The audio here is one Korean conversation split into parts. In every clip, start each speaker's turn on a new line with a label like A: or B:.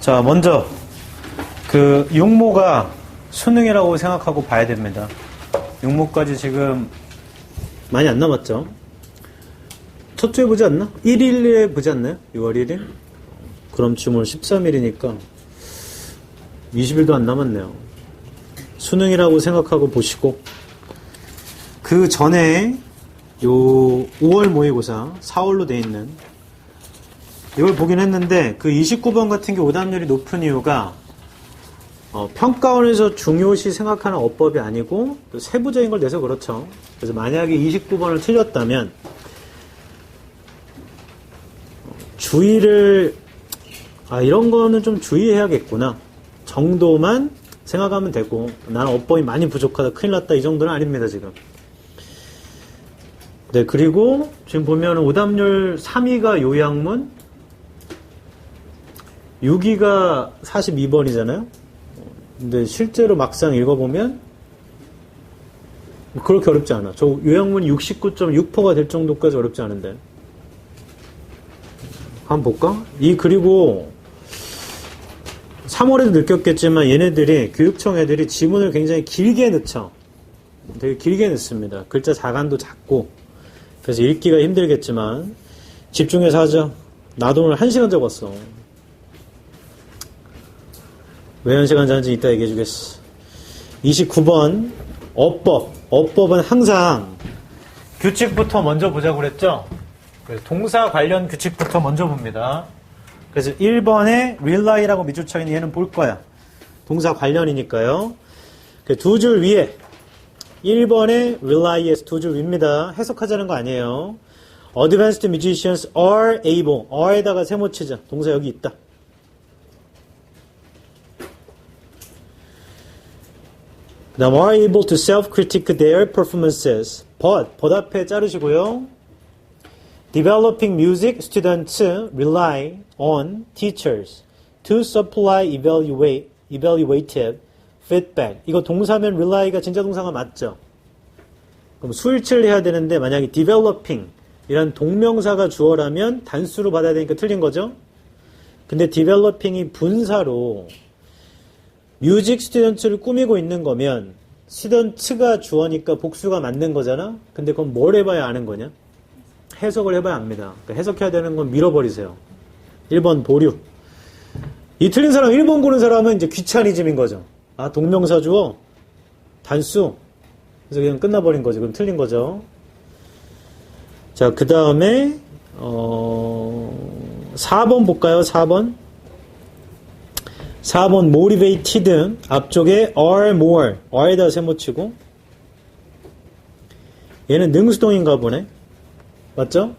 A: 자, 먼저 그 육모가 수능이라고 생각하고 봐야 됩니다. 육모까지 지금 많이 안 남았죠? 첫 주에 보지 않나? 1일에 보지 않나요? 6월 1일? 그럼 지금 오늘 13일이니까 20일도 안 남았네요. 수능이라고 생각하고 보시고, 그 전에 요 5월 모의고사 4월로 돼 있는 이걸 보긴 했는데, 그 29번 같은 게 오답률이 높은 이유가 평가원에서 중요시 생각하는 어법이 아니고 또 세부적인 걸 내서 그렇죠. 그래서 만약에 29번을 틀렸다면 주의를 이런 거는 좀 주의해야겠구나 정도만 생각하면 되고, 나는 어법이 많이 부족하다, 큰일 났다, 이 정도는 아닙니다 지금. 네, 그리고 지금 보면 오답률 3위가 요약문, 6위가 42번이잖아요. 근데 실제로 막상 읽어보면 그렇게 어렵지 않아. 저 요약문이 69.6%가 될 정도까지 어렵지 않은데. 한번 볼까? 그리고 3월에도 느꼈겠지만 얘네들이, 교육청 애들이 지문을 굉장히 길게 넣죠. 되게 길게 넣습니다. 글자 자간도 작고. 그래서 읽기가 힘들겠지만 집중해서 하죠. 나도 오늘 1시간 적었어. 왜 1시간 자는지 이따 얘기해 주겠어. 29번 어법. 어법은 항상 규칙부터 먼저 보자고 그랬죠. 그래서 동사 관련 규칙부터 먼저 봅니다. 그래서 1번에 really라고 밑줄 쳐 있는 얘는 볼 거야. 동사 관련이니까요. 두 줄 위에 1번에 really에서 두 줄 위입니다. 해석하자는 거 아니에요. Advanced musicians are able. are에다가 세모 치자. 동사 여기 있다. 그 다음 are able to self-critique their performances. but 앞에 자르시고요. Developing music students rely on teachers to supply evaluative feedback. 이거 동사면 rely가 진짜 동사가 맞죠? 그럼 수일치를 해야 되는데 만약에 developing 이란 동명사가 주어라면 단수로 받아야 되니까 틀린 거죠? 근데 developing이 분사로 뮤직 스튜던트를 꾸미고 있는 거면 스튜던트가 주어니까 복수가 맞는 거잖아? 근데 그건 뭘 해봐야 아는 거냐? 해석을 해봐야 압니다. 그러니까 해석해야 되는 건 밀어버리세요. 1번 보류. 이 틀린 사람, 1번 고른 사람은 이제 귀차니즘인 거죠. 동명사 주어? 단수? 그래서 그냥 끝나버린 거죠. 그럼 틀린 거죠. 자, 그 다음에 4번 볼까요? 4번. 4번 motivated 앞쪽에 are more. are에다 세모 치고. 얘는 능수동인가 보네. 맞죠?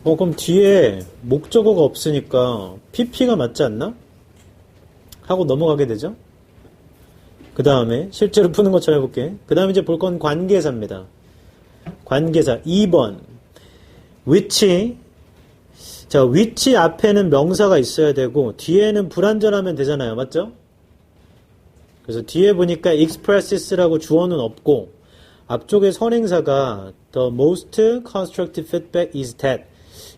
A: 그럼 뒤에 목적어가 없으니까 pp가 맞지 않나? 하고 넘어가게 되죠. 그 다음에 실제로 푸는 것처럼 해볼게. 그 다음에 이제 볼 건 관계사입니다. 관계사 2번 which. 자, which 앞에는 명사가 있어야 되고 뒤에는 불완전하면 되잖아요. 맞죠? 그래서 뒤에 보니까 expresses라고 주어는 없고 앞쪽에 선행사가 the most constructive feedback is that.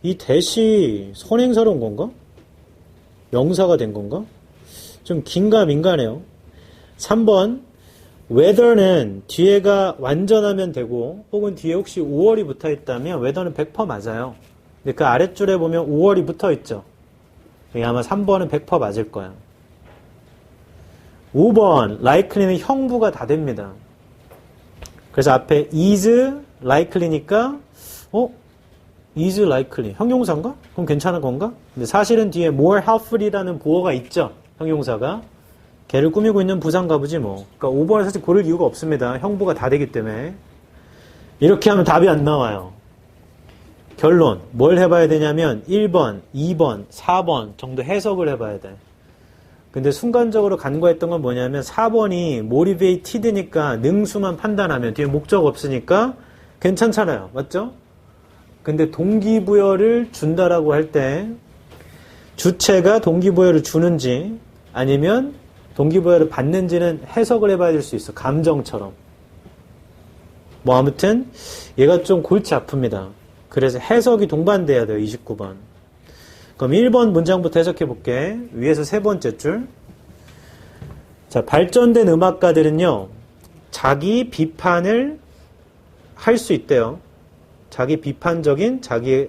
A: 이 that이 선행사로 온 건가? 명사가 된 건가? 좀 긴가민가네요. 3번 whether는 뒤에가 완전하면 되고 혹은 뒤에 혹시 5월이 붙어 있다면 whether는 100% 맞아요. 근데 그 아랫줄에 보면 5월이 붙어 있죠. 아마 3번은 100% 맞을 거야. 5번 likely는 형부가 다 됩니다. 그래서 앞에 is likely니까 is likely 형용사인가? 그럼 괜찮은 건가? 근데 사실은 뒤에 more helpful이라는 보어가 있죠. 형용사가. 걔를 꾸미고 있는 부사인가 보지 뭐. 그러니까 5번을 사실 고를 이유가 없습니다. 형부가 다 되기 때문에. 이렇게 하면 답이 안 나와요. 결론. 뭘 해봐야 되냐면 1번, 2번, 4번 정도 해석을 해봐야 돼. 근데 순간적으로 간과했던 건 뭐냐면 4번이 motivated니까 능수만 판단하면 뒤에 목적 없으니까 괜찮잖아요. 맞죠? 근데 동기부여를 준다라고 할 때 주체가 동기부여를 주는지 아니면 동기부여를 받는지는 해석을 해봐야 될 수 있어. 감정처럼. 뭐 아무튼 얘가 좀 골치 아픕니다. 그래서 해석이 동반돼야 돼요. 29번. 그럼 1번 문장부터 해석해 볼게. 위에서 세 번째 줄. 자, 발전된 음악가들은요, 자기 비판을 할 수 있대요. 자기 비판적인 자기의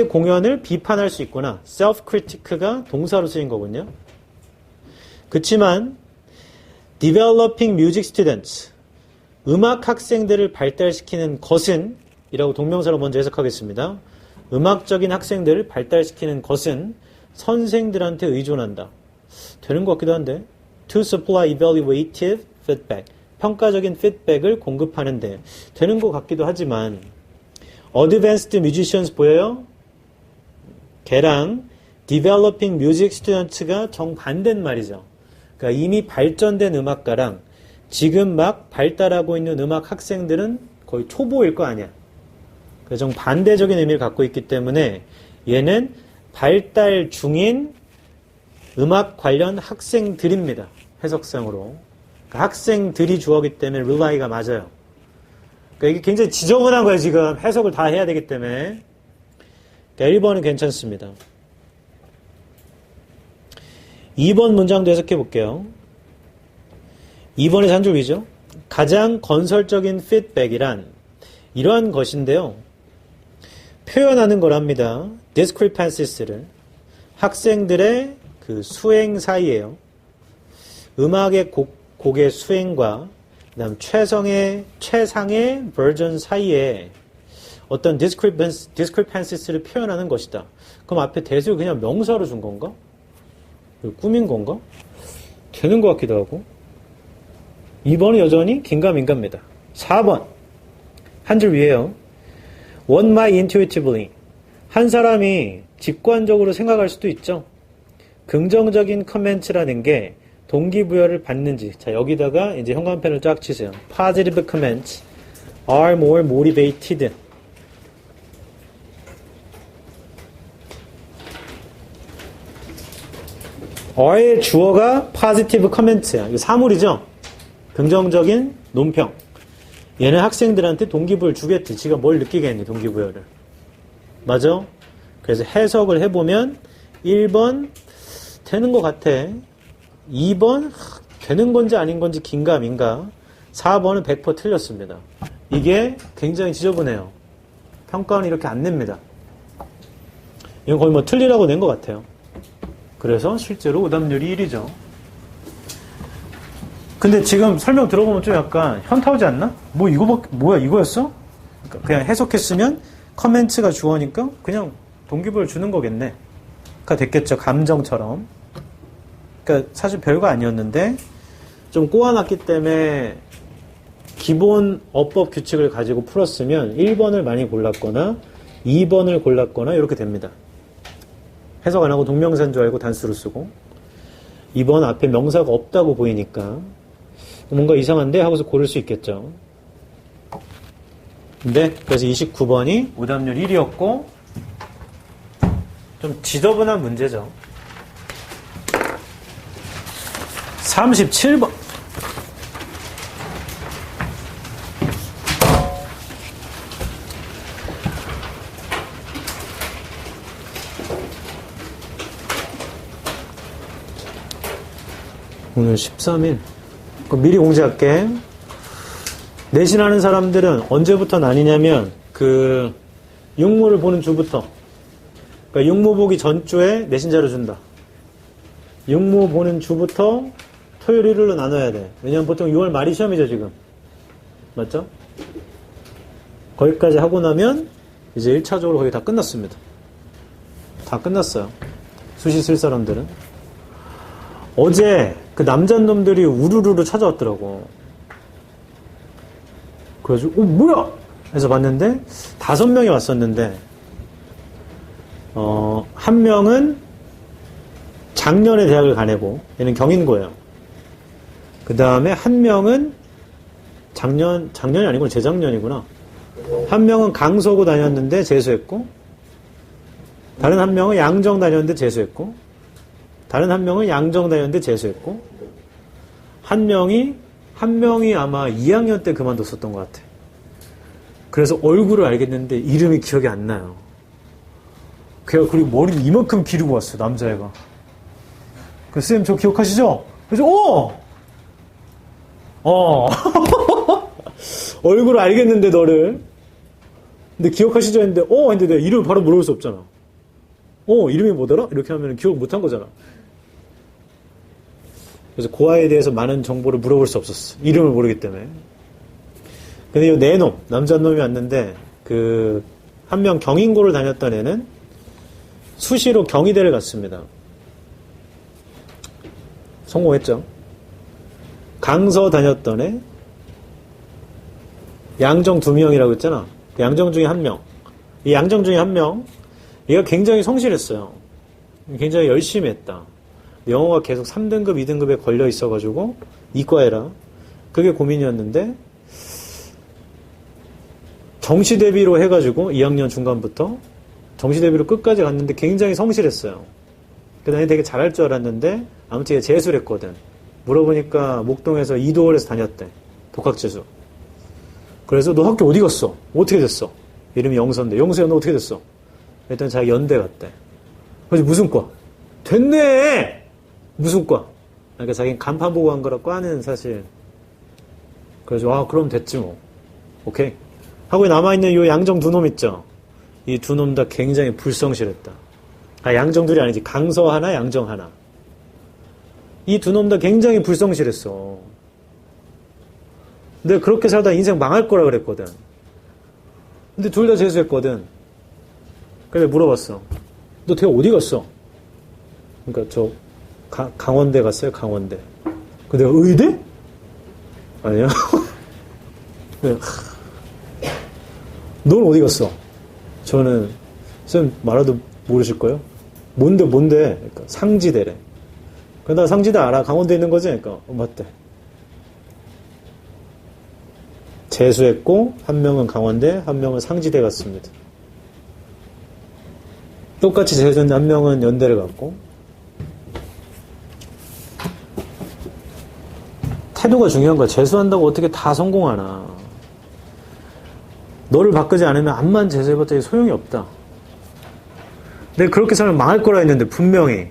A: 공연을 비판할 수 있구나. self-critic가 동사로 쓰인 거군요. 그치만 developing music students, 음악 학생들을 발달시키는 것은 이라고 동명사로 먼저 해석하겠습니다. 음악적인 학생들을 발달시키는 것은 선생들한테 의존한다. 되는 것 같기도 한데 to supply evaluative feedback, 평가적인 피드백을 공급하는데 되는 것 같기도 하지만 Advanced musicians 보여요? 걔랑 developing music students가 정반대인 말이죠. 그러니까 이미 발전된 음악가랑 지금 막 발달하고 있는 음악 학생들은 거의 초보일 거 아니야. 그래서 정반대적인 의미를 갖고 있기 때문에 얘는 발달 중인 음악 관련 학생들입니다. 해석상으로. 그러니까 학생들이 주어기 때문에 really가 맞아요. 그러니까 이게 굉장히 지저분한 거예요, 지금. 해석을 다 해야 되기 때문에. 그러니까 1번은 괜찮습니다. 2번 문장도 해석해 볼게요. 2번에서 한 줄 위죠. 가장 건설적인 피드백이란 이러한 것인데요. 표현하는 거랍니다. discrepancies,를 학생들의 그 수행 사이에요. 음악의 곡의 수행과 그다음 최상의 버전 사이에 어떤 discrepancies,를 표현하는 것이다. 그럼 앞에 대수를 그냥 명사로 준 건가? 꾸민 건가? 되는 것 같기도 하고. 2번은 여전히 긴가민가입니다. 4번 한 줄 위에요. One might intuitively, 한 사람이 직관적으로 생각할 수도 있죠. 긍정적인 커멘트라는 게 동기부여를 받는지. 자, 여기다가 이제 형광펜을 쫙 치세요. Positive comments are more motivated. 어의 주어가 positive comment야. 이거 사물이죠? 긍정적인 논평. 얘는 학생들한테 동기부여를 주겠지. 지가 뭘 느끼겠니, 동기부여를. 맞아? 그래서 해석을 해보면 1번 되는 것 같아. 2번 되는 건지 아닌 건지 긴가민가. 4번은 100% 틀렸습니다. 이게 굉장히 지저분해요. 평가는 이렇게 안 냅니다. 이건 거의 뭐 틀리라고 낸 것 같아요. 그래서 실제로 오답률이 1이죠. 근데 지금 설명 들어보면 좀 약간 현타 오지 않나? 뭐야, 이거였어? 그러니까 그냥 해석했으면 커멘트가 주어니까 그냥 동기부여를 주는 거겠네. 가 됐겠죠. 감정처럼. 그러니까 사실 별거 아니었는데 좀 꼬아놨기 때문에 기본 어법 규칙을 가지고 풀었으면 1번을 많이 골랐거나 2번을 골랐거나 이렇게 됩니다. 해석 안 하고 동명사인 줄 알고 단수를 쓰고 2번 앞에 명사가 없다고 보이니까 뭔가 이상한데 하고서 고를 수 있겠죠. 근데 그래서 29번이 오답률 1이었고 좀 지저분한 문제죠. 37번 오늘 13일 미리 공지할게. 내신하는 사람들은 언제부터 나뉘냐면 그 육모를 보는 주부터, 그러니까 육모 보기 전주에 내신 자료 준다. 육모 보는 주부터 토요일 일요일로 나눠야 돼. 왜냐면 보통 6월 말이 시험이죠 지금. 맞죠? 거기까지 하고 나면 이제 1차적으로 거의 다 끝났습니다. 다 끝났어요. 수시 쓸 사람들은. 어제 그 남잔놈들이 우르르르 찾아왔더라고. 그래가지고 뭐야? 해서 봤는데 5명이 왔었는데 한 명은 작년에 대학을 가내고 얘는 경인고예요. 그 다음에 한 명은 작년이 아니고 재작년이구나. 한 명은 강서구 다녔는데 재수했고, 다른 한 명은 양정 다녔는데 재수했고, 다른 한 명은 양정 다녔는데 재수했고, 한 명이 아마 2학년 때 그만뒀었던 것 같아. 그래서 얼굴을 알겠는데 이름이 기억이 안 나요. 걔가 그리고 머리를 이만큼 기르고 왔어, 남자애가. 쌤, 저 기억하시죠? 그래서, 얼굴 알겠는데, 너를. 근데 기억하시죠? 했는데, 했는데 내가 이름을 바로 물어볼 수 없잖아. 이름이 뭐더라? 이렇게 하면 기억 못 한 거잖아. 그래서 그 아이에 대해서 많은 정보를 물어볼 수 없었어. 이름을 모르기 때문에. 근데 이 네 놈, 남자 놈이 왔는데, 한 명 경인고를 다녔던 애는 수시로 경희대를 갔습니다. 성공했죠. 강서 다녔던 애, 양정 2명이라고 했잖아. 그 양정 중에 1명. 이 양정 중에 1명, 얘가 굉장히 성실했어요. 굉장히 열심히 했다. 영어가 계속 3등급, 2등급에 걸려 있어가지고, 이과에라. 그게 고민이었는데, 정시대비로 해가지고, 2학년 중간부터, 정시대비로 끝까지 갔는데 굉장히 성실했어요. 그 다음에 되게 잘할 줄 알았는데, 아무튼 얘 재수를 했거든. 물어보니까 목동에서 이도월에서 다녔대. 독학재수. 그래서 너 학교 어디 갔어? 어떻게 됐어? 이름이 영서인데, 영서야 너 어떻게 됐어? 일단 자기 연대 갔대. 그래서 무슨 과? 됐네! 무슨 과? 그러니까 자기는 간판 보고 간 거라 과는 사실. 그래서 그럼 됐지 뭐. 오케이. 하고 남아있는 요 양정 2놈 있죠? 이 2놈 다 굉장히 불성실했다. 양정들이 아니지. 강서 하나, 양정 하나. 이 2놈 다 굉장히 불성실했어. 근데 그렇게 살다 인생 망할 거라 그랬거든. 근데 둘 다 재수했거든. 그래서 물어봤어. 너 대학 어디 갔어? 그러니까 저 강원대 갔어요. 강원대. 그 내가 의대? 아니야. 넌 어디 갔어? 저는 쌤 말아도 모르실 거예요? 뭔데? 그러니까 상지대래. 나 상지대 알아. 강원대 있는 거지? 그러니까 맞대. 재수했고 한 명은 강원대, 한 명은 상지대 갔습니다. 똑같이 재수했는데 한 명은 연대를 갔고. 태도가 중요한 거야. 재수한다고 어떻게 다 성공하나. 너를 바꾸지 않으면 암만 재수해봤자 소용이 없다. 내가 그렇게 살면 망할 거라 했는데 분명히.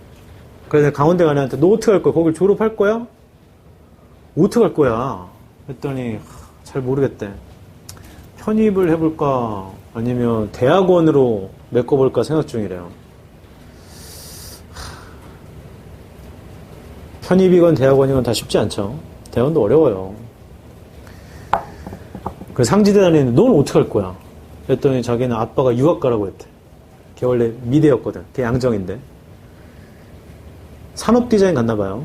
A: 그래서 강원대 간 애한테 너 어떻게 할 거야? 거길 졸업할 거야? 어떻게 할 거야? 했더니 잘 모르겠대. 편입을 해볼까 아니면 대학원으로 메꿔볼까 생각 중이래요. 편입이건 대학원이건 다 쉽지 않죠. 대학원도 어려워요. 그 상지대 다니는데 넌 어떻게 할 거야? 했더니 자기는 아빠가 유학 가라고 했대. 걔 원래 미대였거든. 걔 양정인데. 산업디자인 갔나 봐요.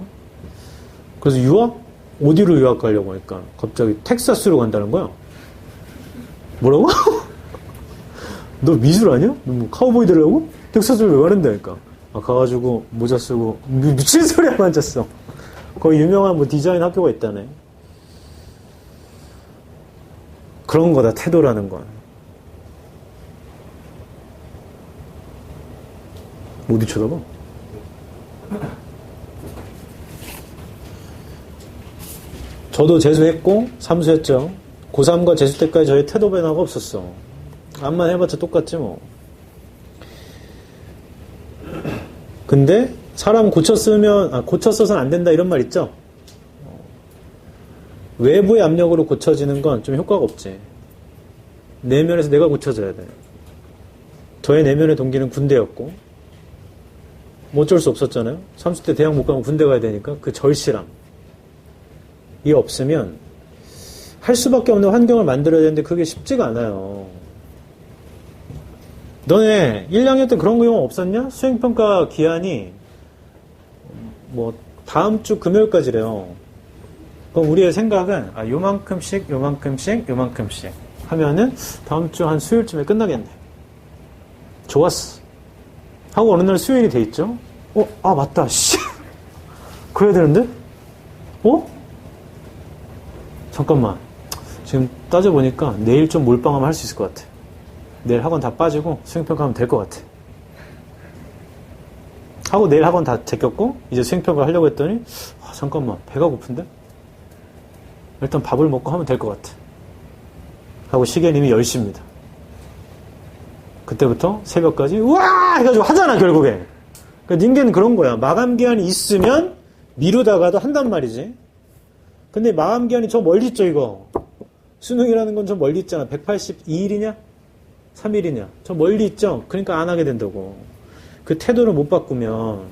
A: 그래서 유학? 어디로 유학 가려고 하니까 갑자기 텍사스로 간다는 거야. 뭐라고? 너 미술 아니야? 너 뭐 카우보이 되려고? 텍사스로 왜 가는데? 가가지고 모자 쓰고 미친 소리 하고 앉았어. 거기 유명한 뭐 디자인 학교가 있다네. 그런 거다, 태도라는 건. 어디 쳐다봐? 저도 재수했고 삼수했죠. 고3과 재수 때까지 저희 태도 변화가 없었어. 암만 해봤자 똑같지 뭐. 근데 사람 고쳤어서는 안 된다 이런 말 있죠? 외부의 압력으로 고쳐지는 건 좀 효과가 없지. 내면에서 내가 고쳐져야 돼. 저의 내면의 동기는 군대였고 뭐 어쩔 수 없었잖아요. 30대 대학 못 가면 군대 가야 되니까 그 절실함. 이 없으면 할 수밖에 없는 환경을 만들어야 되는데 그게 쉽지가 않아요. 너네 1, 2학년 때 그런 경험 없었냐? 수행평가 기한이 뭐 다음 주 금요일까지래요. 그럼 우리의 생각은 요만큼씩 하면은 다음 주 한 수요일쯤에 끝나겠네. 좋았어. 하고 어느 날 수요일이 돼 있죠? 맞다. 씨. 그래야 되는데? 잠깐만. 지금 따져보니까 내일 좀 몰빵하면 할 수 있을 것 같아. 내일 학원 다 빠지고 수행평가 하면 될 것 같아. 하고 내일 학원 다 제꼈고 이제 수행평가 하려고 했더니 잠깐만 배가 고픈데? 일단 밥을 먹고 하면 될 것 같아. 하고 시계는 이미 10시입니다. 그때부터 새벽까지 우와 해가지고 하잖아 결국에. 그러니까 닌겐은 그런 거야. 마감 기한이 있으면 미루다가도 한단 말이지. 근데 마감 기한이 저 멀리 있죠 이거. 수능이라는 건 저 멀리 있잖아. 182일이냐? 3일이냐? 저 멀리 있죠? 그러니까 안 하게 된다고. 그 태도를 못 바꾸면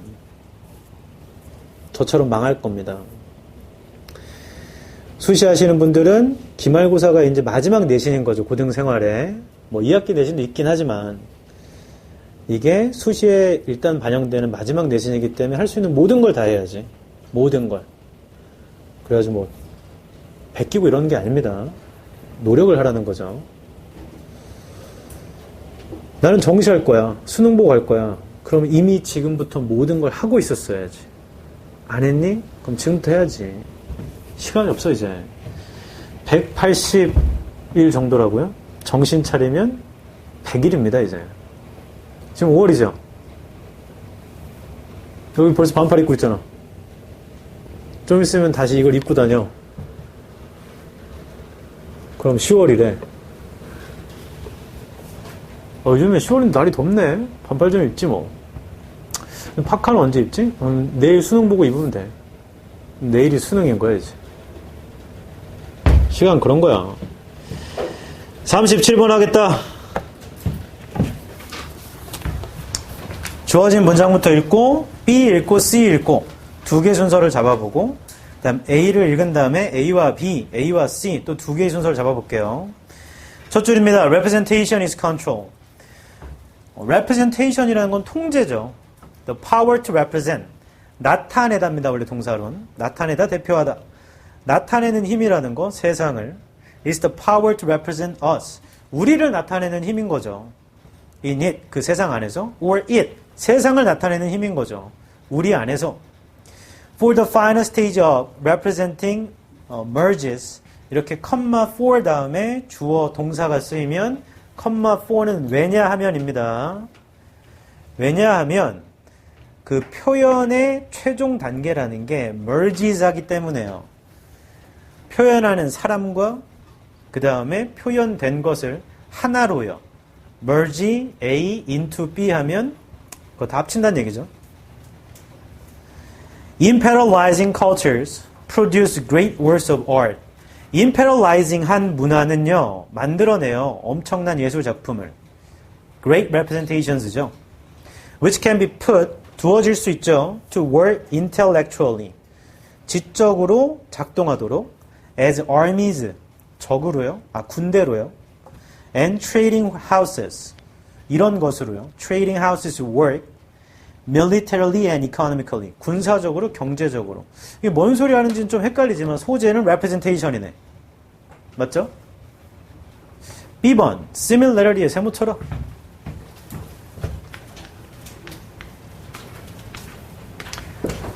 A: 저처럼 망할 겁니다. 수시하시는 분들은 기말고사가 이제 마지막 내신인 거죠. 고등생활에. 뭐 2학기 내신도 있긴 하지만 이게 수시에 일단 반영되는 마지막 내신이기 때문에 할 수 있는 모든 걸 다 해야지. 모든 걸. 그래가지고 뭐 베끼고 이러는 게 아닙니다. 노력을 하라는 거죠. 나는 정시할 거야. 수능 보고 갈 거야. 그럼 이미 지금부터 모든 걸 하고 있었어야지. 안 했니? 그럼 지금부터 해야지. 시간이 없어 이제. 180일 정도라고요? 정신 차리면 100일입니다 이제. 지금 5월이죠? 여기 벌써 반팔 입고 있잖아. 좀 있으면 다시 이걸 입고 다녀. 그럼 10월이래. 요즘에 10월인데 날이 덥네. 반팔 좀 입지 뭐. 파카는 언제 입지? 내일 수능 보고 입으면 돼. 내일이 수능인 거야 이제. 시간 그런 거야. 37번 하겠다. 주어진 문장부터 읽고 B 읽고 C 읽고 두 개 순서를 잡아보고 그다음 A를 읽은 다음에 A와 B, A와 C 또 두 개의 순서를 잡아볼게요. 첫 줄입니다. Representation is control. Representation이라는 건 통제죠. The power to represent. 나타내다입니다. 원래 동사로는. 나타내다, 대표하다. 나타내는 힘이라는 거, 세상을. is the power to represent us. 우리를 나타내는 힘인 거죠. in it, 그 세상 안에서. or it, 세상을 나타내는 힘인 거죠. 우리 안에서. for the final stage of representing merges. 이렇게 comma for 다음에 주어 동사가 쓰이면 comma for는 왜냐하면입니다. 왜냐하면 그 표현의 최종 단계라는 게 merges 하기 때문에요. 표현하는 사람과 그 다음에 표현된 것을 하나로요. merge A into B 하면 그거 다 합친다는 얘기죠. Imperializing cultures produce great works of art. Imperializing 한 문화는요, 만들어내요. 엄청난 예술 작품을. Great representations죠. Which can be put, 두어질 수 있죠. To work intellectually. 지적으로 작동하도록. As armies, 적으로요. 군대로요. And trading houses. 이런 것으로요. Trading houses work militarily and economically. 군사적으로, 경제적으로. 이게 뭔 소리 하는지는 좀 헷갈리지만 소재는 representation이네. 맞죠? B번, similarity에 세모 쳐라.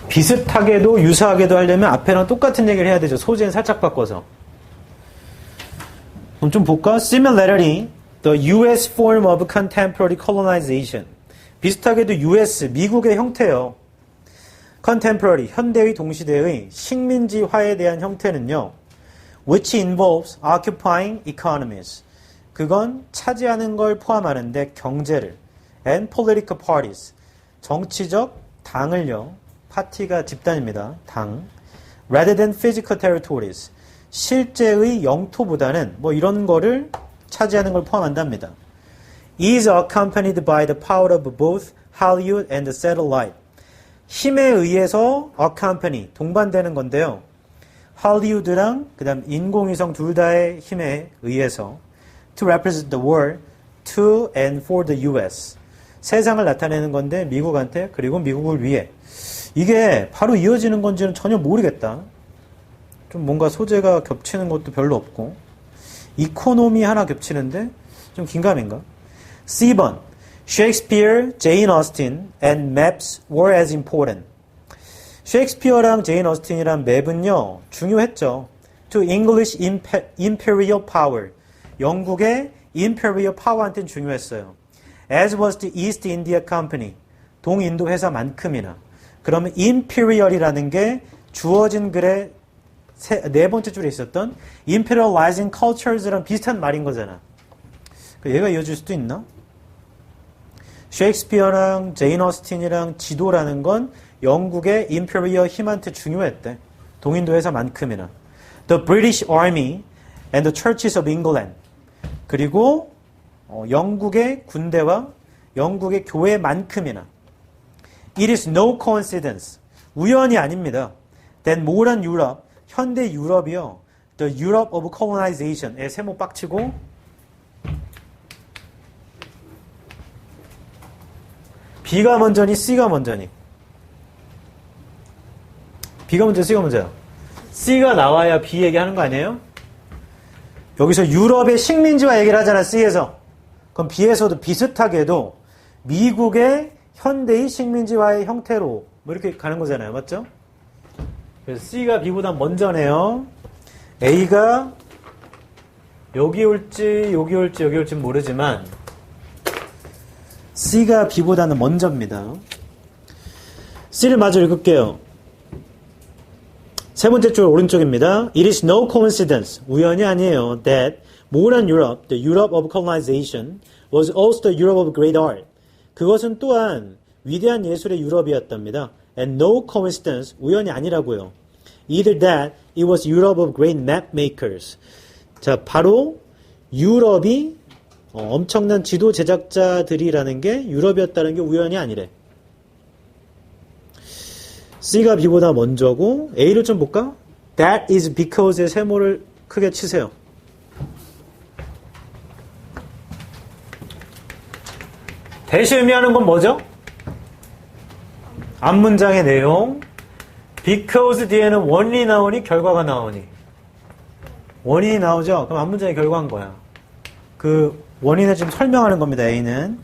A: 비슷하게도 유사하게도 하려면 앞에랑 똑같은 얘기를 해야 되죠. 소재는 살짝 바꿔서. 그럼 좀 볼까? Similarity, the US form of contemporary colonization. 비슷하게도 US, 미국의 형태요. Contemporary, 현대의 동시대의 식민지화에 대한 형태는요. Which involves occupying economies. 그건 차지하는 걸 포함하는데 경제를. And political parties. 정치적 당을요. 파티가 집단입니다. 당. Rather than physical territories. 실제의 영토보다는 뭐 이런 거를 차지하는 걸 포함한답니다. Is accompanied by the power of both Hollywood and the satellite. 힘에 의해서 accompany, 동반되는 건데요. 할리우드랑 그 다음 인공위성 둘 다의 힘에 의해서 to represent the world to and for the US. 세상을 나타내는 건데 미국한테 그리고 미국을 위해. 이게 바로 이어지는 건지는 전혀 모르겠다. 좀 뭔가 소재가 겹치는 것도 별로 없고 이코노미 하나 겹치는데 좀 긴가민가? C번 Shakespeare, Jane Austen and maps were as important. 셰익스피어랑 제인 어스틴이란 맵은요 중요했죠. To English imperial power. 영국의 imperial power한테는 중요했어요. As was the East India Company. 동인도 회사만큼이나. 그러면 imperial이라는 게 주어진 글의 네 번째 줄에 있었던 imperializing cultures랑 비슷한 말인 거잖아. 얘가 이어질 수도 있나? 셰익스피어랑 제인 어스틴이랑 지도라는 건 영국의 임페리얼 힘한테 중요했대. 동인도에서만큼이나. The British Army and the Churches of England. 그리고 영국의 군대와 영국의 교회만큼이나. It is no coincidence. 우연이 아닙니다. That modern Europe, 현대 유럽이요. The Europe of colonization에 세모 빡치고 B가 먼저니 C가 먼저니? B가 먼저 C가 먼저야? C가 나와야 B 얘기하는 거 아니에요? 여기서 유럽의 식민지화 얘기를 하잖아, C에서. 그럼 B에서도 비슷하게도 미국의 현대의 식민지화의 형태로 뭐 이렇게 가는 거잖아요. 맞죠? 그래서 C가 B보다 먼저네요. A가 여기 올지 여기 올지 여기 올지 모르지만 C가 B보다는 먼저입니다. C를 마저 읽을게요. 세 번째 줄 오른쪽입니다. It is no coincidence. 우연이 아니에요. That modern Europe, the Europe of colonization, was also the Europe of great art. 그것은 또한 위대한 예술의 유럽이었답니다. And no coincidence. 우연이 아니라고요. Either that, it was Europe of great map makers. 자, 바로 유럽이 엄청난 지도 제작자들이라는 게 유럽이었다는 게 우연이 아니래. C가 B보다 먼저고 A를 좀 볼까? That is because의 세모를 크게 치세요. 대시 의미하는 건 뭐죠? 앞문장의 내용. because 뒤에는 원인이 나오니 결과가 나오니. 원인이 나오죠? 그럼 앞문장의 결과인 거야. 그 원인을 지금 설명하는 겁니다. A는.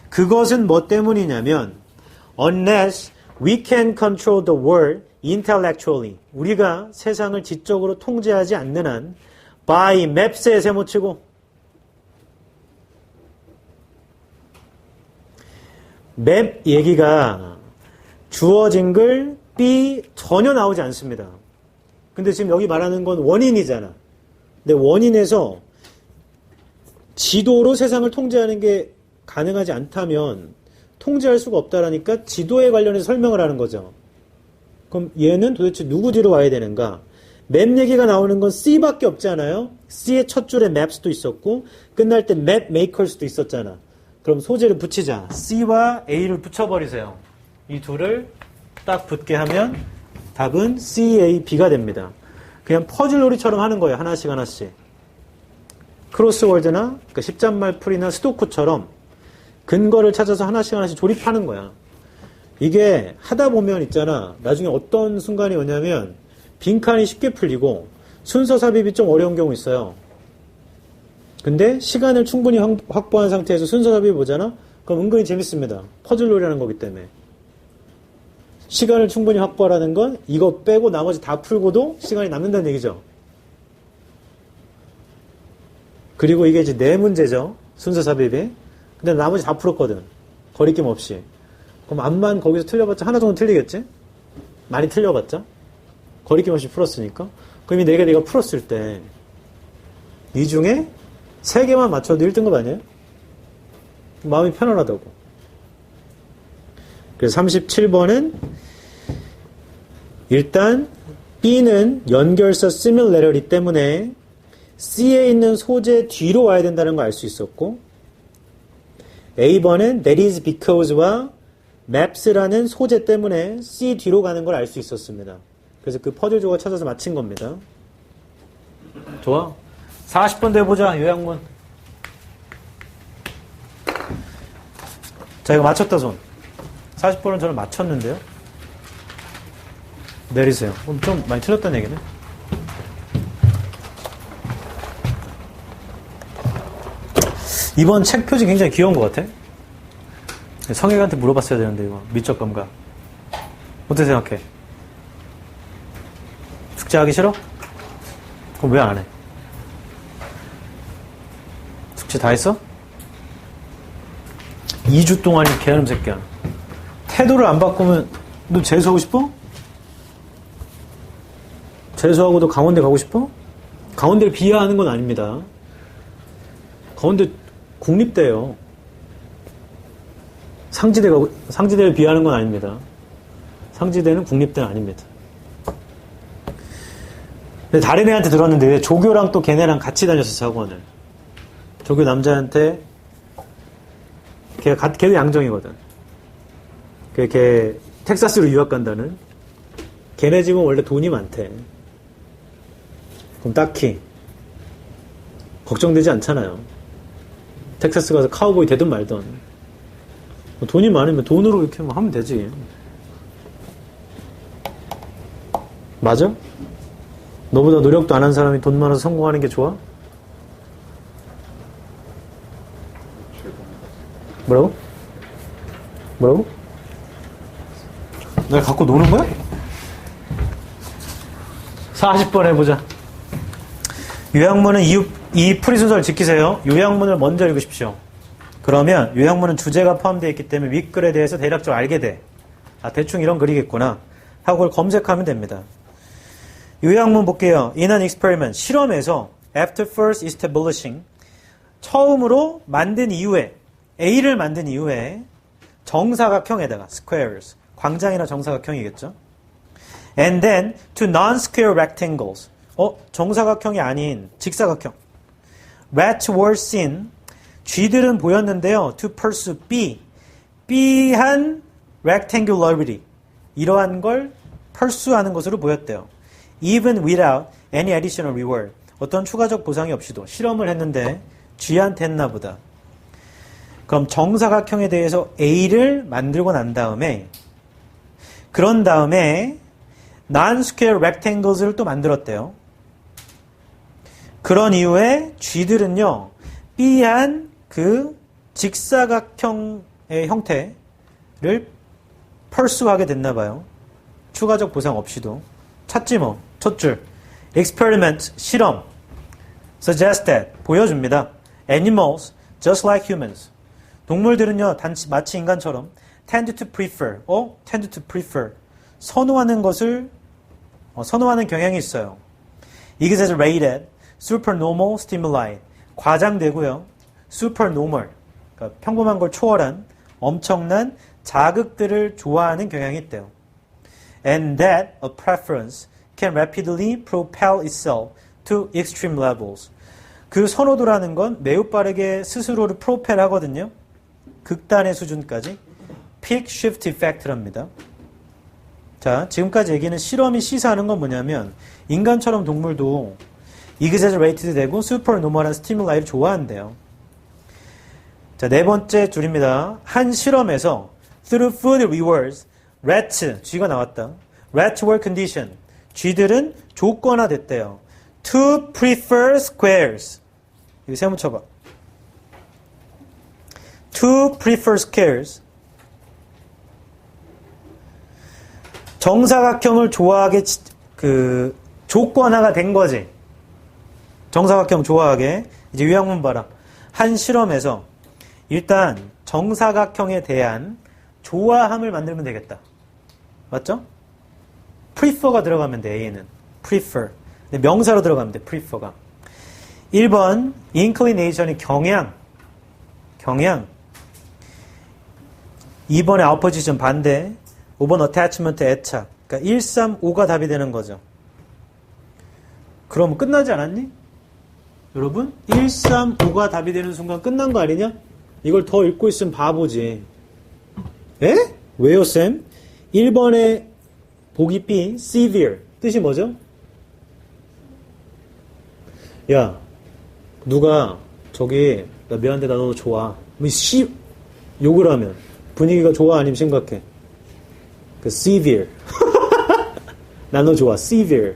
A: 그것은 뭐 때문이냐면 unless we can control the world intellectually. 우리가 세상을 지적으로 통제하지 않는 한 by maps에 세모치고 맵 얘기가 주어진 글 B 전혀 나오지 않습니다. 근데 지금 여기 말하는 건 원인이잖아. 근데 원인에서 지도로 세상을 통제하는 게 가능하지 않다면 통제할 수가 없다라니까 지도에 관련해서 설명을 하는 거죠. 그럼 얘는 도대체 누구 뒤로 와야 되는가? 맵 얘기가 나오는 건 C밖에 없잖아요. C의 첫 줄에 maps도 있었고 끝날 때 map makers도 있었잖아. 그럼 소재를 붙이자. C와 A를 붙여버리세요. 이 둘을 딱 붙게 하면 답은 C, A, B가 됩니다. 그냥 퍼즐놀이처럼 하는 거예요. 하나씩 하나씩. 크로스월드나 그러니까 10잔말 풀이나 스토쿠처럼 근거를 찾아서 하나씩 하나씩 조립하는 거야. 이게 하다 보면 있잖아. 나중에 어떤 순간이 오냐면 빈칸이 쉽게 풀리고 순서 삽입이 좀 어려운 경우 있어요. 근데 시간을 충분히 확보한 상태에서 순서 삽입 보잖아? 그럼 은근히 재밌습니다. 퍼즐놀이라는 거기 때문에. 시간을 충분히 확보하라는 건 이거 빼고 나머지 다 풀고도 시간이 남는다는 얘기죠. 그리고 이게 이제 네 문제죠. 순서 삽입이. 근데 나머지 다 풀었거든. 거리낌 없이. 그럼 앞만 거기서 틀려봤자 하나 정도 틀리겠지? 많이 틀려봤자? 거리낌 없이 풀었으니까. 그럼 이 네 개 내가 풀었을 때 이 중에 3개만 맞춰도 1등급 아니에요? 마음이 편안하다고. 그래서 37번은 일단 B는 연결서 similarity 때문에 C에 있는 소재 뒤로 와야 된다는 걸 알 수 있었고 A번은 that is because와 maps라는 소재 때문에 C 뒤로 가는 걸 알 수 있었습니다. 그래서 그 퍼즐 조각 찾아서 맞힌 겁니다. 좋아. 40번 돼보자. 요약문. 자, 이거 맞췄다 손. 40번은 저는 맞췄는데요. 내리세요. 좀 많이 틀렸다는 얘기네. 이번 책 표지 굉장히 귀여운 것 같아. 성혁한테 물어봤어야 되는데 이거 미적 감각. 어떻게 생각해? 숙제하기 싫어? 그럼 왜 안 해? 숙제 다 했어? 2주 동안 이 개놈 새끼야. 태도를 안 바꾸면 너 재수하고 싶어? 재수하고도 강원대 가고 싶어? 강원대를 비하하는 건 아닙니다. 강원대 국립대예요. 상지대를 비하하는 건 아닙니다. 상지대는 국립대는 아닙니다. 근데 다른 애한테 들었는데 조교랑 또 걔네랑 같이 다녔었어 학원을. 조교 남자한테 걔도 양정이거든. 걔 텍사스로 유학 간다는. 걔네 집은 원래 돈이 많대. 그럼 딱히 걱정되지 않잖아요. 텍사스 가서 카우보이 되든 말든 돈이 많으면 돈으로 이렇게 하면 되지. 맞아? 너보다 노력도 안 한 사람이 돈 많아서 성공하는 게 좋아? 뭐라고? 뭐라고? 날 갖고 노는 거야? 40번 해보자. 요약문은 이 풀이순서를 지키세요. 요약문을 먼저 읽으십시오. 그러면 요약문은 주제가 포함되어 있기 때문에 윗글에 대해서 대략적으로 알게 돼. 아, 대충 이런 글이겠구나 하고 그걸 검색하면 됩니다. 요약문 볼게요. In an experiment, 실험에서 after first establishing, 처음으로 만든 이후에, A를 만든 이후에 정사각형에다가 squares, 광장이나 정사각형이겠죠. And then to non-square rectangles, 정사각형이 아닌 직사각형. Rats were seen, 쥐들은 보였는데요. To pursue B한 rectangularity, 이러한 걸 pursue하는 것으로 보였대요. Even without any additional reward, 어떤 추가적 보상이 없이도 실험을 했는데 쥐한테 했나 보다. 그럼 정사각형에 대해서 A를 만들고 난 다음에 그런 다음에 non-square rectangles를 또 만들었대요. 그런 이후에 쥐들은요, B한 그 직사각형의 형태를 pursue하게 됐나 봐요. 추가적 보상 없이도. 찾지 뭐. 첫 줄. experiment, 실험. suggested, 보여줍니다. animals, just like humans. 동물들은요, 마치 인간처럼 tend to prefer, 선호하는 것을, 선호하는 경향이 있어요. exaggerated, supernormal stimuli, 과장되고요. supernormal, 그러니까 평범한 걸 초월한 엄청난 자극들을 좋아하는 경향이 있대요. And that a preference can rapidly propel itself to extreme levels. 그 선호도라는 건 매우 빠르게 스스로를 프로펠 하거든요. 극단의 수준까지. Peak shift effect랍니다. 자, 지금까지 얘기는 실험이 시사하는 건 뭐냐면 인간처럼 동물도 exaggerated 되고 supernormal한 스티뮬라이를 좋아한대요. 자, 네 번째 줄입니다. 한 실험에서 through food rewards, rats, 쥐가 나왔다. rats were conditioned, 쥐들은 조건화됐대요. to prefer squares. 이거 세모 쳐봐. to prefer squares. 정사각형을 좋아하게 조건화가 된 거지. 정사각형 좋아하게. 이제 요약문 봐라. 한 실험에서 일단 정사각형에 대한 좋아함을 만들면 되겠다. 맞죠? prefer가 들어가면 돼, A에는. prefer. 근데 명사로 들어가면 돼, prefer가. 1번, inclination이 경향. 2번에 opposition 반대. 5번 attachment 애착. 그러니까 1, 3, 5가 답이 되는 거죠. 그럼 끝나지 않았니? 여러분, 1, 3, 5가 답이 되는 순간 끝난 거 아니냐? 이걸 더 읽고 있으면 바보지. 에? 왜요, 쌤? 1번에 보기 B, severe. 뜻이 뭐죠? 야, 누가 저기 나 미안한데 나 너 좋아. 욕을 하면 분위기가 좋아 아니면 심각해? 그 severe. 나 너 좋아. severe.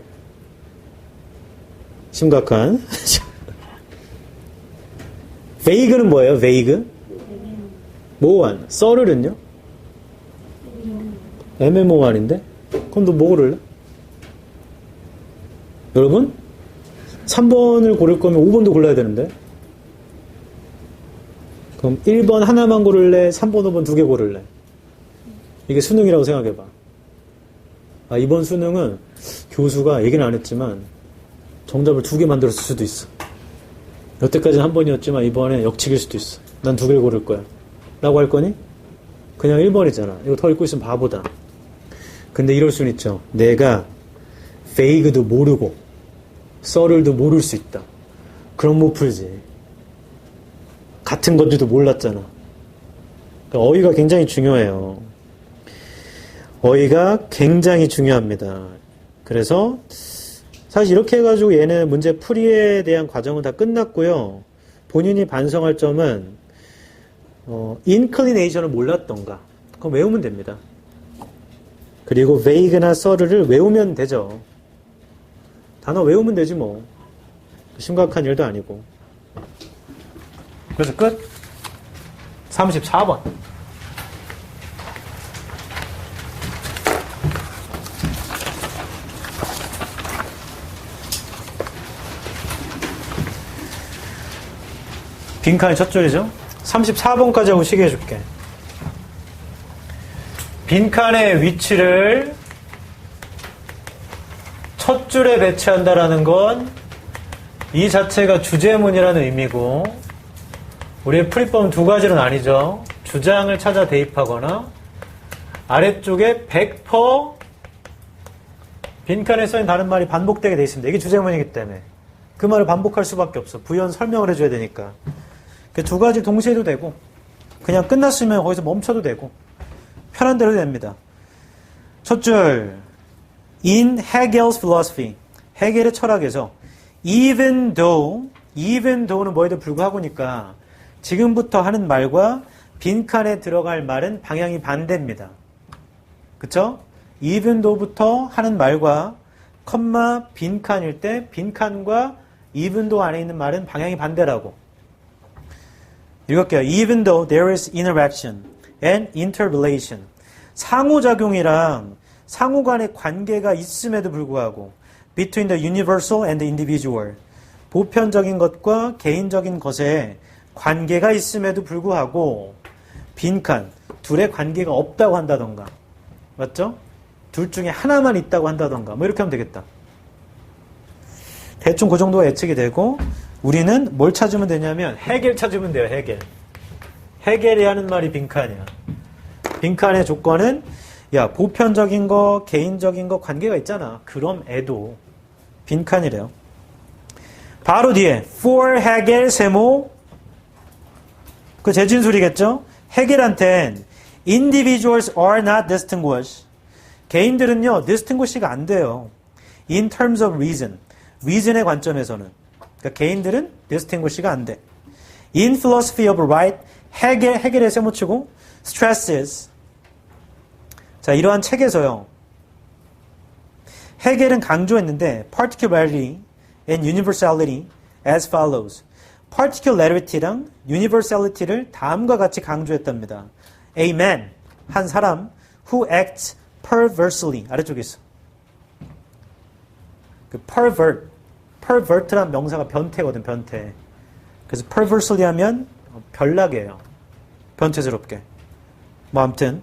A: 심각한. vague는 뭐예요? vague? 모호한. 썰을은요? 애매모호한인데? 그럼 너 뭐 고를래? 여러분? 3번을 고를 거면 5번도 골라야 되는데? 그럼 1번 하나만 고를래? 3번, 5번 두 개 고를래? 이게 수능이라고 생각해봐. 아, 이번 수능은 교수가 얘기는 안 했지만 정답을 두 개 만들었을 수도 있어. 여태까지는 한 번이었지만 이번에 역칙일 수도 있어. 난 두 개를 고를 거야. 라고 할 거니? 그냥 1번이잖아. 이거 더 읽고 있으면 바보다. 근데 이럴 수는 있죠. 내가 vague도 모르고 썰을도 모를 수 있다. 그럼 못 풀지. 같은 건지도 몰랐잖아. 그러니까 어휘가 굉장히 중요해요. 어휘가 굉장히 중요합니다. 그래서 사실 이렇게 해가지고 얘는 문제 풀이에 대한 과정은 다 끝났고요. 본인이 반성할 점은 inclination을 몰랐던가. 그럼 외우면 됩니다. 그리고 vague나 썰을 외우면 되죠. 단어 외우면 되지 뭐. 심각한 일도 아니고. 그래서 끝. 34번. 빈칸이 첫 줄이죠. 34번까지 하고 시계 해줄게. 빈칸의 위치를 첫 줄에 배치한다라는 건 이 자체가 주제문이라는 의미고, 우리의 풀이법은 두 가지로 나뉘죠. 주장을 찾아 대입하거나 아래쪽에 100% 빈칸에 써있는 다른 말이 반복되게 돼 있습니다. 이게 주제문이기 때문에 그 말을 반복할 수밖에 없어. 부연 설명을 해줘야 되니까. 그 두 가지 동시에 해도 되고, 그냥 끝났으면 거기서 멈춰도 되고, 편한 대로 됩니다. 첫 줄, in Hegel's philosophy, 헤겔의 철학에서 even though는 뭐에도 불구하고니까 지금부터 하는 말과 빈칸에 들어갈 말은 방향이 반대입니다. 그쵸? even though부터 하는 말과 컴마 빈칸일 때 빈칸과 even though 안에 있는 말은 방향이 반대라고. 읽을게요. Even though there is interaction and interrelation. 상호작용이랑 상호 간의 관계가 있음에도 불구하고 between the universal and the individual. 보편적인 것과 개인적인 것에 관계가 있음에도 불구하고 빈칸, 둘의 관계가 없다고 한다던가. 맞죠? 둘 중에 하나만 있다고 한다던가. 뭐 이렇게 하면 되겠다. 대충 그 정도가 예측이 되고, 우리는 뭘 찾으면 되냐면 헤겔 찾으면 돼요. 헤겔이 하는 말이 빈칸이야. 빈칸의 조건은 야, 보편적인 거, 개인적인 거 관계가 있잖아. 그럼 애도 빈칸이래요. 바로 뒤에 for 헤겔 세모, 그 재진술이겠죠? 헤겔한텐 individuals are not distinguished. 개인들은요 distinguish가 안 돼요. in terms of reason. reason의 관점에서는. 그러니까 개인들은 distinguish가 안 돼. In philosophy of right, 헤겔의 세모치고 stresses. 자, 이러한 책에서요. 헤겔은 강조했는데 particularity and universality as follows. particularity랑 universality를 다음과 같이 강조했답니다. A man, 한 사람 who acts perversely. 아래쪽에 있어. 그 pervert란 명사가 변태거든, 변태. 그래서 perversely 하면 별나게예요. 변태스럽게. 뭐 아무튼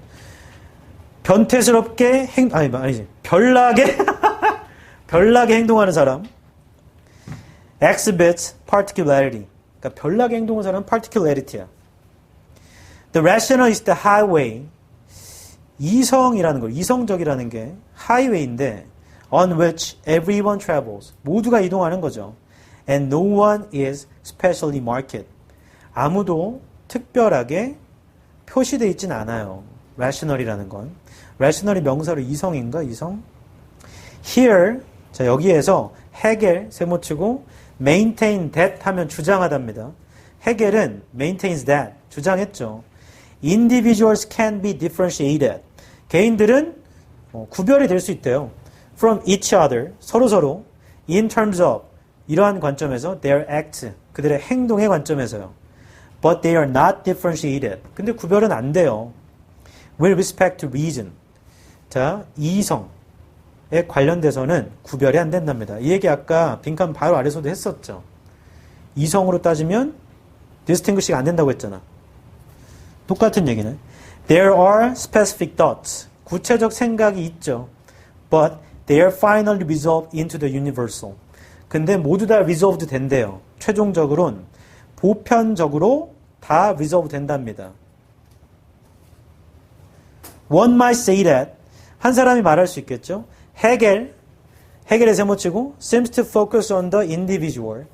A: 변태스럽게 아니지. 별나게 행동하는 사람. exhibits particularity. 그러니까 별나게 행동하는 사람은 particularity야. The rationalist highway. 이성적이라는 게 highway인데 on which everyone travels. 모두가 이동하는 거죠. And no one is specially marked. 아무도 특별하게 표시되어 있진 않아요. rational이라는 건. rational이 명사로 이성인가? 이성? Here, 자 여기에서 헤겔 세모치고 maintain that 하면 주장하답니다. 헤겔은 maintains that 주장했죠. Individuals can be differentiated. 개인들은 구별이 될 수 있대요. From each other, 서로 in terms of 이러한 관점에서 their act, 그들의 행동의 관점에서요. But they are not differentiated. 근데 구별은 안 돼요. With respect to reason. 자, 이성에 관련돼서는 구별이 안 된답니다. 이 얘기 아까 빈칸 바로 아래서도 했었죠. 이성으로 따지면 distinguish가 안 된다고 했잖아. 똑같은 얘기는 There are specific thoughts. 구체적 생각이 있죠. But they are finally resolved into the universal. 근데 모두 다 resolved 된대요. 최종적으로는 보편적으로 다 resolve 된답니다. One might say that. 한 사람이 말할 수 있겠죠. 헤겔의 제목치고 seems to focus on the individual.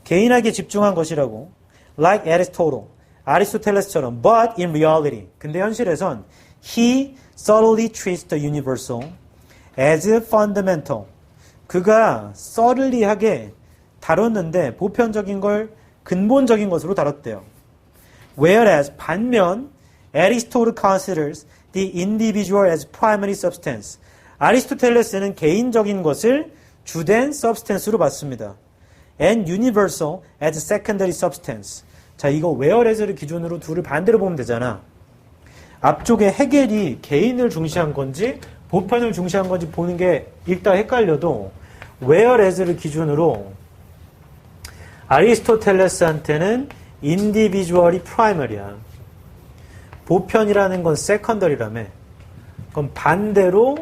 A: 개인에게 집중한 것이라고. Like Aristotle. 아리스토텔레스처럼. But in reality. 근데 현실에선 he subtly treats the universal as fundamental. 그가 subtly하게 다뤘는데 보편적인 걸 근본적인 것으로 다뤘대요. Whereas 반면 Aristotle considers the individual as primary substance. 아리스토텔레스는 개인적인 것을 주된 substance로 봤습니다. And universal as secondary substance. 자, 이거 whereas를 기준으로 둘을 반대로 보면 되잖아. 앞쪽에 헤겔이 개인을 중시한 건지 보편을 중시한 건지 보는 게 읽다 헷갈려도 whereas를 기준으로 아리스토텔레스한테는 individual이 primary야. 보편이라는 건 secondary라며. 그럼 반대로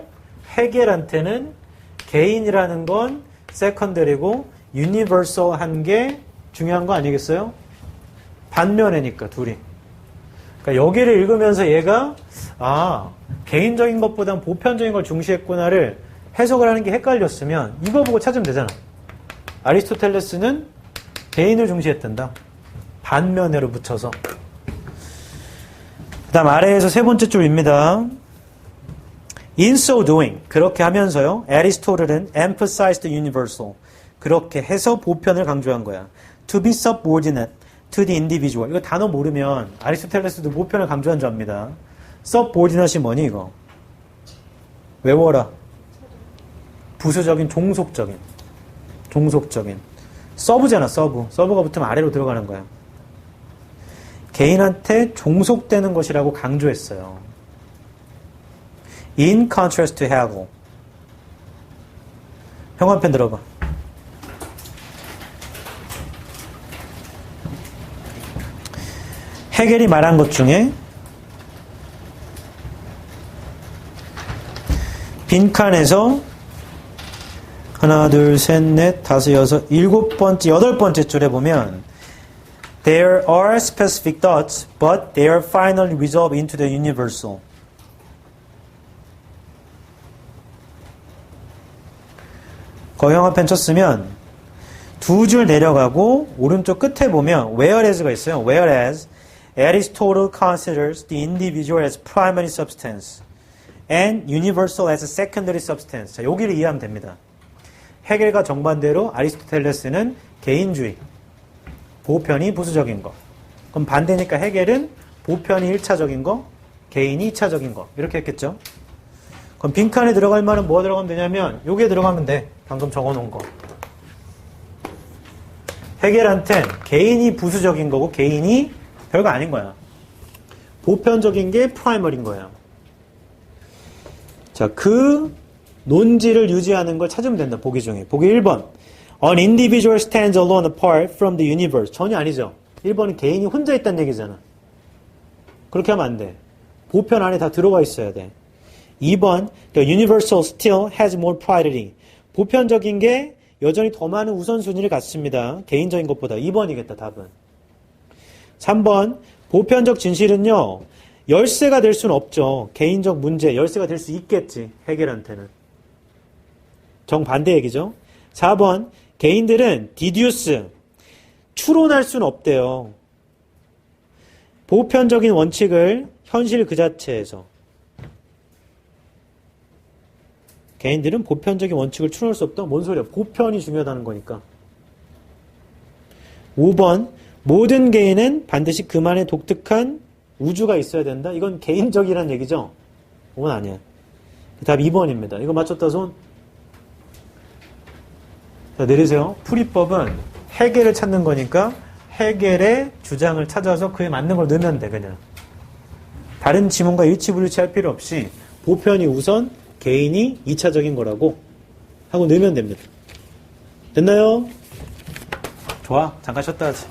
A: 헤겔한테는 개인이라는 건 secondary고 universal한 게 중요한 거 아니겠어요? 반면에니까 둘이. 그러니까 여기를 읽으면서 얘가 개인적인 것보단 보편적인 걸 중시했구나를 해석을 하는 게 헷갈렸으면 이거 보고 찾으면 되잖아. 아리스토텔레스는 개인을 중시했단다. 반면에로 붙여서. 그 다음 아래에서 세 번째 줄입니다. In so doing, 그렇게 하면서요. 애리스토텔은 emphasized the universal. 그렇게 해서 보편을 강조한 거야. To be subordinate to the individual. 이거 단어 모르면 아리스토텔레스도 보편을 강조한 줄 압니다. subordinate이 뭐니 이거? 외워라. 부수적인, 종속적인. 서브잖아, 서브. 서브가 붙으면 아래로 들어가는 거야. 개인한테 종속되는 것이라고 강조했어요. In contrast to Hegel. 형광펜 들어봐. 헤겔이 말한 것 중에 빈칸에서 하나, 둘, 셋, 넷, 다섯, 여섯, 일곱 번째, 여덟 번째 줄에 보면 There are specific thoughts, but they are finally resolved into the universal. 거형한펜 쳤으면 두 줄 내려가고 오른쪽 끝에 보면 whereas가 있어요. Whereas Aristotle considers the individual as primary substance and universal as a secondary substance. 자, 여기를 이해하면 됩니다. 헤겔과 정반대로 아리스토텔레스는 개인주의, 보편이 부수적인 거. 그럼 반대니까 헤겔은 보편이 1차적인 거, 개인이 2차적인 거. 이렇게 했겠죠. 그럼 빈칸에 들어갈 말은 뭐가 들어가면 되냐면 요게 들어가면 돼. 방금 적어놓은 거. 헤겔한텐 개인이 부수적인 거고 개인이 별거 아닌 거야. 보편적인 게 프라이머리인 거야. 자, 그 논지를 유지하는 걸 찾으면 된다. 보기 중에. 보기 1번. An individual stands alone apart from the universe. 전혀 아니죠. 1번은 개인이 혼자 있다는 얘기잖아. 그렇게 하면 안 돼. 보편 안에 다 들어가 있어야 돼. 2번. The universal still has more priority. 보편적인 게 여전히 더 많은 우선순위를 갖습니다. 개인적인 것보다. 2번이겠다, 답은. 3번. 보편적 진실은요. 열쇠가 될 수는 없죠. 개인적 문제, 열쇠가 될 수 있겠지. 헤겔한테는. 정반대 얘기죠. 4번. 개인들은 deduce, 추론할 수는 없대요. 보편적인 원칙을 현실 그 자체에서. 개인들은 보편적인 원칙을 추론할 수 없다? 뭔 소리야? 보편이 중요하다는 거니까. 5번. 모든 개인은 반드시 그만의 독특한 우주가 있어야 된다? 이건 개인적이라는 얘기죠? 그건 아니야. 답 2번입니다. 이거 맞췄다 손? 자, 내리세요. 풀이법은 헤겔을 찾는 거니까 헤겔의 주장을 찾아서 그에 맞는 걸 넣으면 돼, 그냥. 다른 지문과 일치불일치할 필요 없이 보편이 우선, 개인이 2차적인 거라고 하고 넣으면 됩니다. 됐나요? 좋아. 잠깐 쉬었다 하지.